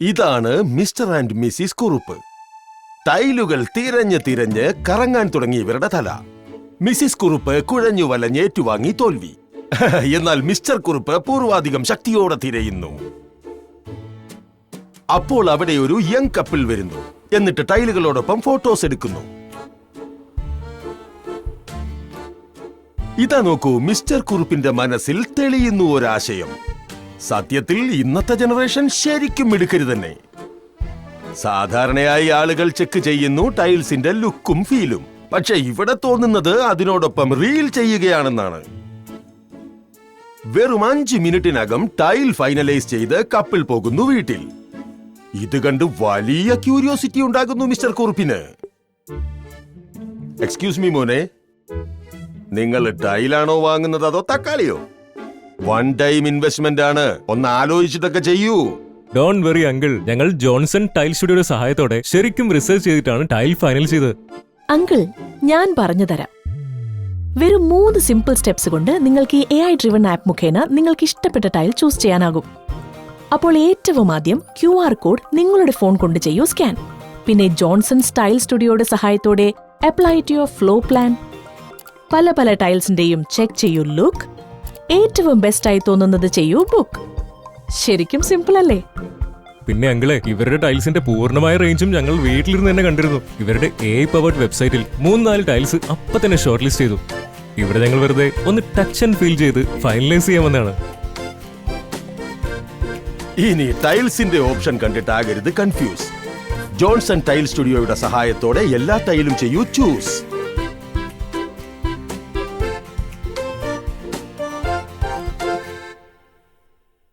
ഇതാണ് mister and Mrs Kurup. ടൈലുകൾ തിരഞ്ഞ് കറങ്ങാൻ തുടങ്ങിയ ഇവരുടെ തല. മിസ്സിസ് കുറുപ്പ് കുഴഞ്ഞു വലഞ്ഞ് ഏറ്റുവാങ്ങി തോൽവി. എന്നാൽ മിസ്റ്റർ കുറുപ്പ് പൂർവാധികം ശക്തിയോടെ തിരയുന്നു. അപ്പോൾ അവിടെ ഒരു യങ് കപ്പിൾ വരുന്നു. എന്നിട്ട് ടൈലുകളോടൊപ്പം ഫോട്ടോസ് എടുക്കുന്നു. ഇതാ നോക്കൂ, മിസ്റ്റർ കുറുപ്പിന്റെ മനസ്സിൽ തെളിയുന്നു ഒരാശയം. സത്യത്തിൽ ഇന്നത്തെ ജനറേഷൻ ശരിക്കും മിടുക്കരുത് തന്നെ. സാധാരണയായി ആളുകൾ ചെക്ക് ചെയ്യുന്നു ടൈൽസിന്റെ ലുക്കും ഫീലും. പക്ഷെ ഇവിടെ തോന്നുന്നത് അതിനോടൊപ്പം റീൽ ചെയ്യുകയാണെന്നാണ്. വെറും 5 മിനിറ്റിനകം ടൈൽ ഫൈനലൈസ് ചെയ്ത് കപ്പിൾ പോകുന്നു വീട്ടിൽ. ഇത് കണ്ട് വലിയ ക്യൂരിയോസിറ്റി ഉണ്ടാകുന്നു മിസ്റ്റർ കുറുപ്പിന്. എക്സ്ക്യൂസ് മീ മോനെ, നിങ്ങൾ ടൈലാണോ വാങ്ങുന്നത് അതോ തക്കാളിയോ? 1 ടൈം ഇൻവെസ്റ്റ്മെന്റ് ആണ്, ഒന്ന് ആലോചിച്ചിട്ടൊക്കെ ചെയ്യൂ. ഡോൺ വെറി അങ്കിൾ, ഞങ്ങൾ ജോൺസൺ ടൈൽ സ്റ്റുഡിയോയുടെ സഹായത്തോടെ ശരിക്കും റിസർച്ച് ചെയ്തിട്ടാണ് ടൈൽ ഫൈനൽ ചെയ്തത്. അങ്കിൾ, ഞാൻ പറഞ്ഞു തരാം. വെറും 3 സിമ്പിൾ സ്റ്റെപ്സ് കൊണ്ട് നിങ്ങൾക്ക് ഈ AI ഡ്രിവൺ ആപ്പ് മുഖേന നിങ്ങൾക്ക് ഇഷ്ടപ്പെട്ട ടൈൽ ചൂസ് ചെയ്യാനാകും. അപ്പോൾ ഏറ്റവും ആദ്യം QR കോഡ് നിങ്ങളുടെ ഫോൺ കൊണ്ട് ചെയ്യൂ സ്കാൻ. പിന്നെ ജോൺസൺ ടൈൽ സ്റ്റുഡിയോയുടെ സഹായത്തോടെ apply to your floor plan. പല ടൈൽസിന്റെയും ചെക്ക് ചെയ്യൂ ലുക്ക്. ഏറ്റവും ബെസ്റ്റ് ആയി തോന്നുന്നത് ചെയ്യൂ ബുക്ക്. ശരിക്കും സിമ്പിൾ അല്ലേ? പിന്നെ അങ്കിളെ, ഇവരുടെ ടൈൽസിന്റെ പൂർണ്ണമായ റേഞ്ചും ഞങ്ങൾ വീട്ടിലിരുന്ന് തന്നെ കണ്ടിരുന്നു. ഇവരുടെ AI പവർഡ് വെബ്സൈറ്റിൽ 3-4 ടൈൽസ് അപ്പൊ തന്നെ ഷോർട്ട് ലിസ്റ്റ് ചെയ്തു. ഇവിടെ ഞങ്ങൾ വെറുതെ ഒന്ന് ടച്ച് ആൻഡ് ഫീൽ ചെയ്ത് ഫൈനലൈസ് ചെയ്യാമെന്നാണ്. ഇനി ടൈൽസിന്റെ ഓപ്ഷൻ കണ്ടിട്ടാകരുത് കൺഫ്യൂസ്. ജോൺസൺ ടൈൽ സ്റ്റുഡിയോയുടെ സഹായത്തോടെ എല്ലാ ടൈലും ചെയ്യൂ ചൂസ്.